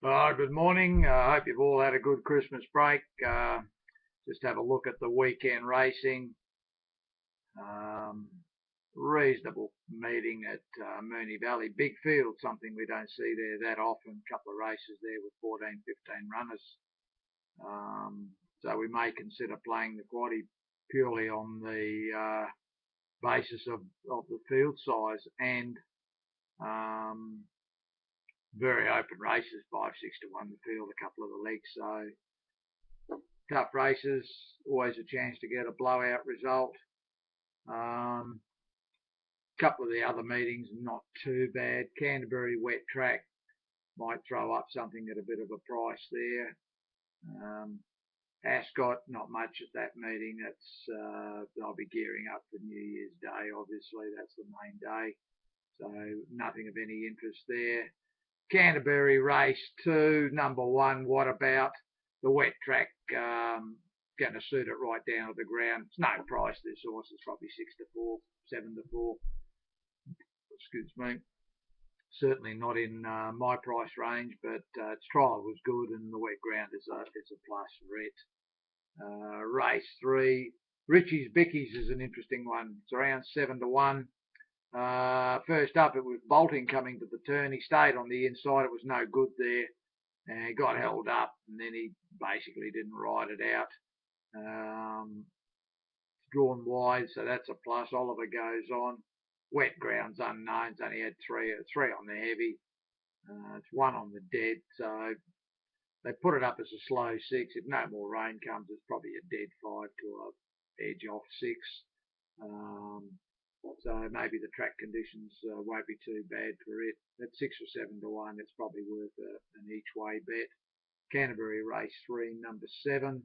Good morning. I hope you've all had a good Christmas break. Just have a look at the weekend racing. Um, Reasonable meeting at Moonee Valley. Big field, something we don't see there that often. A couple of races there with 14, 15 runners. So we may consider playing the quaddie purely on the basis of the field size and very open races, 5-6 to 1 the field, a couple of the legs. So tough races, always a chance to get a blowout result. Couple of the other meetings, not too bad. Canterbury wet track might throw up something at a bit of a price there. Ascot, not much at that meeting. They'll be gearing up for New Year's Day, obviously. That's the main day. So nothing of any interest there. Canterbury race 2, number 1, what about? The wet track, going to suit it right down to the ground. It's no price, this horse. It's probably 6-4, 7-4. Excuse me. Certainly not in my price range, but its trial was good and the wet ground is a plus for it. Race 3, Richie's Bickies is an interesting one. It's around 7-1. First up, it was Bolting coming to the turn. He stayed on the inside. It was no good there. And he got held up, and then he basically didn't ride it out. Drawn wide, so that's a plus. Oliver goes on. Wet ground's unknown. It's only had three on the heavy. It's 1 on the dead, so they put it up as a slow 6. If no more rain comes, it's probably a dead 5 to a edge off 6. So maybe the track conditions won't be too bad for it. At 6 or 7-1, it's probably worth an each way bet. Canterbury race 3, number 7.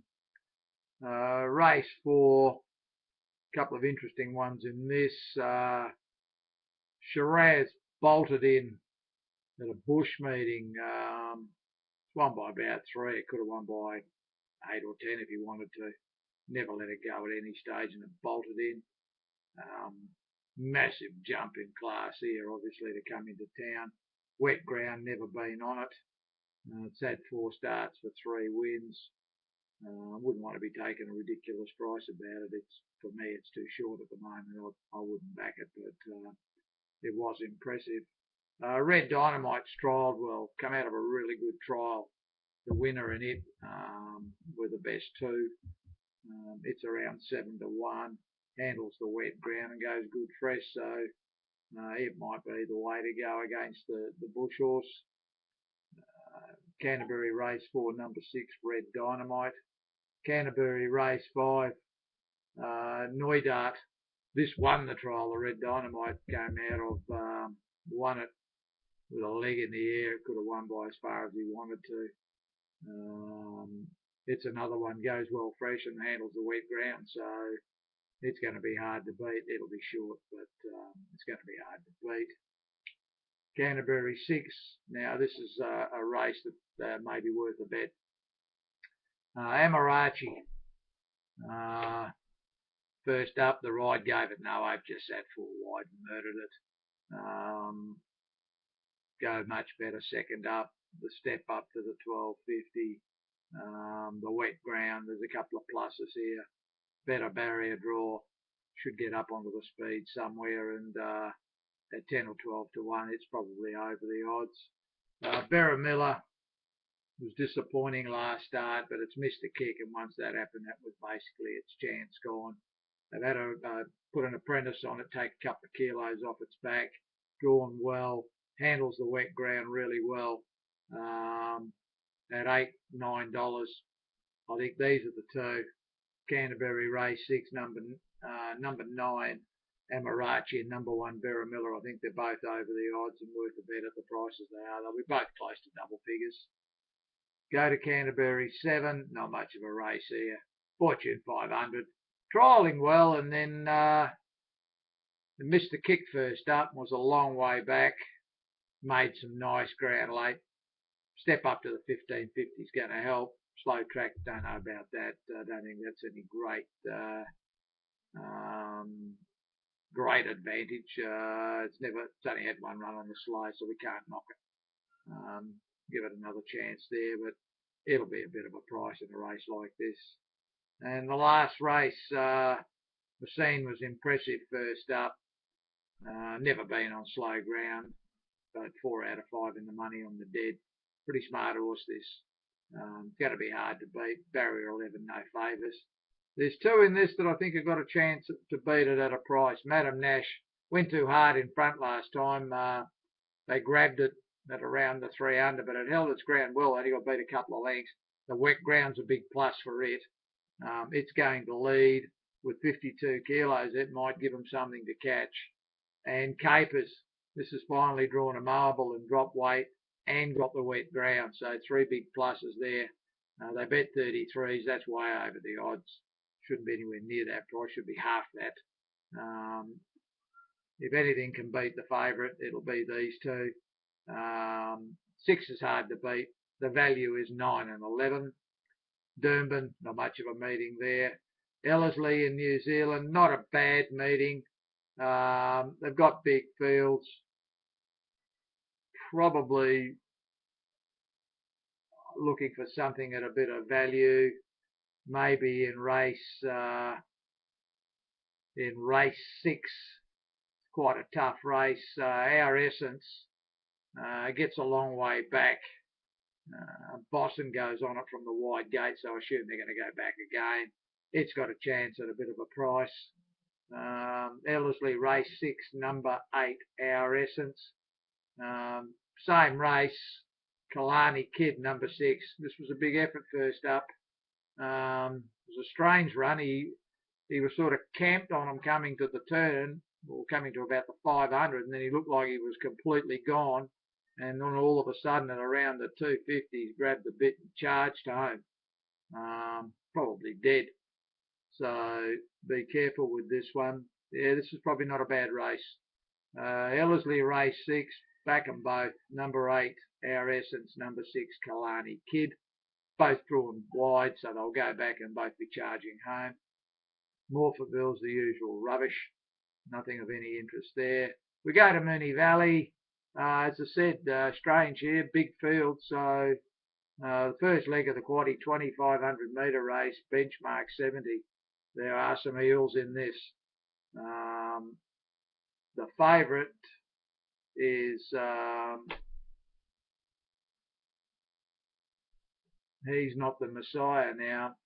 Race 4, a couple of interesting ones in this. Shiraz bolted in at a bush meeting. Won by about 3. It could have won by 8 or 10 if he wanted to. Never let it go at any stage, and it bolted in. Massive jump in class here, obviously, to come into town. Wet ground, never been on it. It's had 4 starts for 3 wins. I wouldn't want to be taking a ridiculous price about it. For me, it's too short at the moment. I wouldn't back it, but it was impressive. Red Dynamite's trialled well, come out of a really good trial. The winner in it were the best 2. It's around 7-1. Handles the wet ground and goes good fresh, so it might be the way to go against the bush horse. Canterbury race 4, number 6, Red Dynamite. Canterbury race 5, Neudart. This won the trial. The Red Dynamite came out of, won it with a leg in the air. It could have won by as far as he wanted to. It's another one, goes well fresh and handles the wet ground, so it's going to be hard to beat. It'll be short, but it's going to be hard to beat. Canterbury 6. Now, this is a race that may be worth a bet. Amarachi. First up, the ride gave it no hope, just sat 4 wide and murdered it. Go much better second up. The step up to the 1250. The wet ground, there's a couple of pluses here. Better barrier draw, should get up onto the speed somewhere, and at 10 or 12-1, it's probably over the odds. Berra Miller was disappointing last start, but it's missed a kick, and once that happened, that was basically its chance gone. They've had to put an apprentice on it, take a couple of kilos off its back, drawn well, handles the wet ground really well. At $8, $9, I think these are the 2. Canterbury race 6, number 9, Amarachi, and number 1, Berra Miller. I think they're both over the odds and worth a bet at the prices they are. They'll be both close to double figures. Go to Canterbury 7, not much of a race here. Fortune 500. Trialling well, and then missed the kick first up, was a long way back. Made some nice ground late. Step up to the 1550 is going to help. Slow track, don't know about that. I don't think that's any great advantage. It's only had 1 run on the slow, so we can't knock it. give it another chance there, but it'll be a bit of a price in a race like this. And the last race, Moonee was impressive first up. Never been on slow ground, but 4 out of 5 in the money on the dead. Pretty smart horse this. Going to be hard to beat. Barrier 11, no favours. There's 2 in this that I think have got a chance to beat it at a price. Madam Nash went too hard in front last time. They grabbed it at around the 300, but it held its ground well. Only got beat a couple of lengths. The wet ground's a big plus for it. It's going to lead with 52 kilos. It might give them something to catch. And Capers, this has finally drawn a marble and dropped weight and got the wet ground. So 3 big pluses there. They bet 33s. That's way over the odds. Shouldn't be anywhere near that price. Should be half that. If anything can beat the favourite, it'll be these 2. 6 is hard to beat. The value is 9 and 11. Doomben, not much of a meeting there. Ellerslie in New Zealand, not a bad meeting. They've got big fields. Probably looking for something at a bit of value. Maybe in race 6. Quite a tough race. Our Essence gets a long way back. Boston goes on it from the wide gate, so I assume they're going to go back again. It's got a chance at a bit of a price. Ellerslie race 6, number 8, Our Essence. Same race, Kalani Kid, number 6. This was a big effort first up. It was a strange run. He was sort of camped on him coming to the turn, or coming to about the 500, and then he looked like he was completely gone. And then all of a sudden, at around the 250s, grabbed the bit and charged home. Probably dead. So be careful with this one. Yeah, this is probably not a bad race. Ellerslie race 6, back them both. Number 8, Our Essence. Number 6, Kalani Kid. Both drawn wide, so they'll go back and both be charging home. Morphettville's the usual rubbish. Nothing of any interest there. We go to Moonee Valley. As I said, strange here, big field. So the first leg of the quaddie, 2,500 metre race, benchmark 70. There are some eels in this. The favourite is He's Not the Messiah now.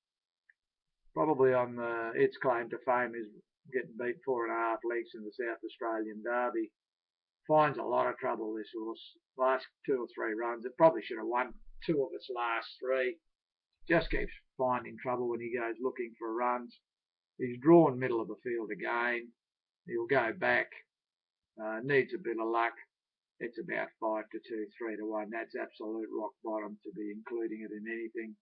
Probably on its claim to fame is getting beat 4.5 lengths in the South Australian Derby. Finds a lot of trouble, this horse. Last 2 or 3 runs, it probably should have won 2 of its last 3. Just keeps finding trouble when he goes looking for runs. He's drawn middle of the field again. He'll go back. Needs a bit of luck. It's about 5 to 2, 3 to 1. That's absolute rock bottom to be including it in anything.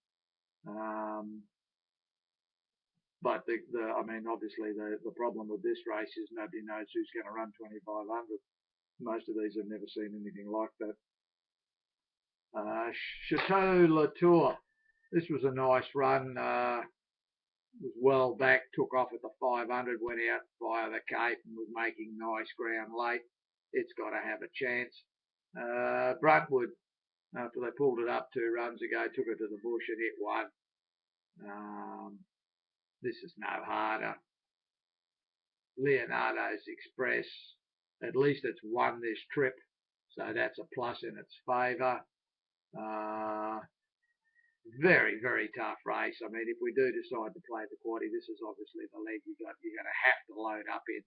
But obviously the problem with this race is nobody knows who's going to run 2,500. Most of these have never seen anything like that. Chateau Latour. This was a nice run. Was well back, took off at the 500, went out via the Cape and was making nice ground late. It's got to have a chance. Bruntwood, after they pulled it up 2 runs ago, took it to the bush and hit 1. This is no harder. Leonardo's Express. At least it's won this trip, so that's a plus in its favour. Very, very tough race. I mean, if we do decide to play the quaddie, this is obviously the leg you're going to have to load up in,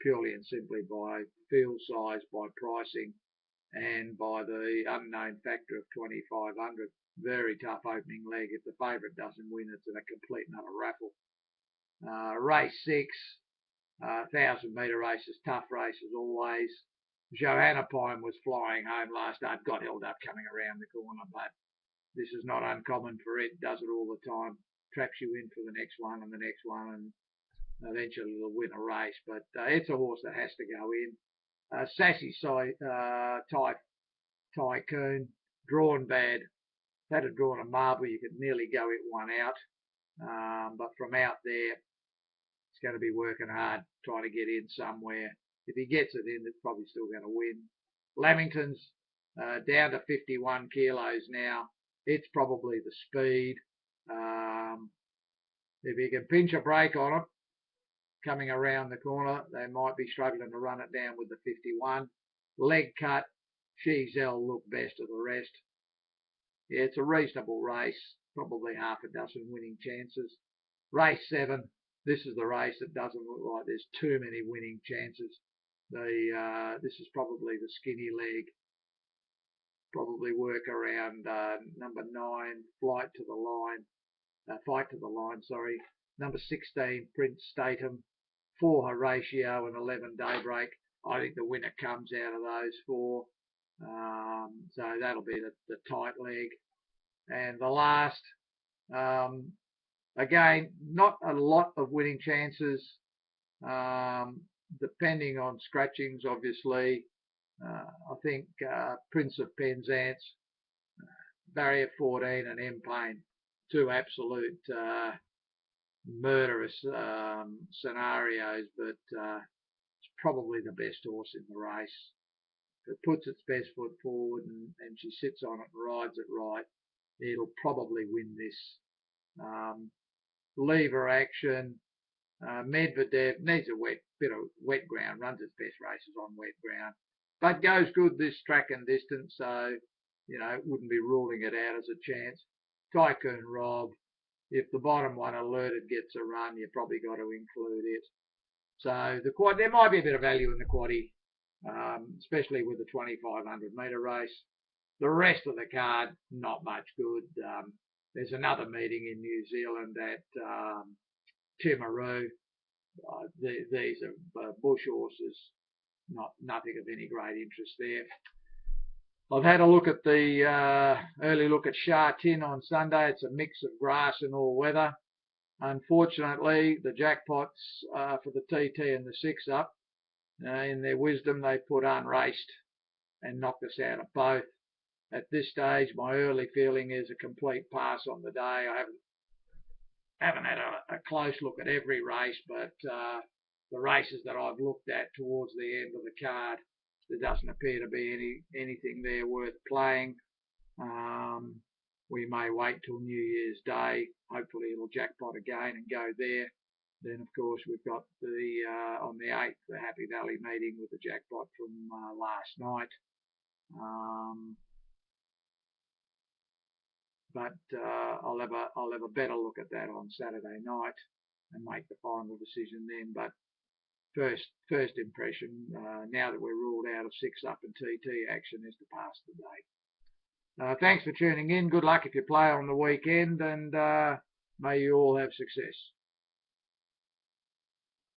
purely and simply by field size, by pricing, and by the unknown factor of 2,500. Very tough opening leg. If the favourite doesn't win, it's in a complete and utter raffle. Race 6. 1,000 metre races, tough race as always. Johanna Pine was flying home last night, got held up coming around the corner, but this is not uncommon for it. Does it all the time. Traps you in for the next one and the next one, and eventually it'll win a race. But it's a horse that has to go in. Sassy Tycoon, drawn bad. If had drawn a marble, you could nearly go it 1 out. But from out there, it's going to be working hard trying to get in somewhere. If he gets it in, it's probably still going to win. Lamingtons, down to 51 kilos now. It's probably the speed. If you can pinch a break on it, coming around the corner, they might be struggling to run it down with the 51. Leg cut, she'll look best of the rest. Yeah, it's a reasonable race, probably half a dozen winning chances. Race 7, this is the race that doesn't look like there's too many winning chances. This is probably the skinny leg. Probably work around number 9, Fight to the Line, sorry. Number 16, Prince Statham, 4 Horatio and 11 Daybreak. I think the winner comes out of those 4. So that'll be the tight leg. And the last, again, not a lot of winning chances, depending on scratchings, obviously. I think Prince of Penzance, Barrier 14 and M-Pain, 2 absolute murderous scenarios, but it's probably the best horse in the race. If it puts its best foot forward and she sits on it and rides it right, it'll probably win this. Lever Action, Medvedev needs a bit of wet ground, runs its best races on wet ground, but goes good this track and distance, so wouldn't be ruling it out as a chance. Tycoon Rob, if the bottom one alerted gets a run, you've probably got to include it. So the quad, there might be a bit of value in the quaddie, especially with the 2,500 metre race. The rest of the card, not much good. There's another meeting in New Zealand at Timaru. These are bush horses, nothing of any great interest there. I've had a look at the early look at Sha Tin on Sunday. It's a mix of grass and all weather. Unfortunately, the jackpots for the TT and the 6-up, in their wisdom, they put unraced and knocked us out of both. At this stage, my early feeling is a complete pass on the day. I haven't had a close look at every race, but the races that I've looked at towards the end of the card, there doesn't appear to be anything there worth playing. We may wait till New Year's Day. Hopefully it'll jackpot again and go there. Then, of course, we've got on the 8th, the Happy Valley meeting with the jackpot from last night. But I'll have a better look at that on Saturday night and make the final decision then. But first impression, now that we're ruled out of 6-up and TT action, is to pass the day. Thanks for tuning in. Good luck if you play on the weekend, and may you all have success.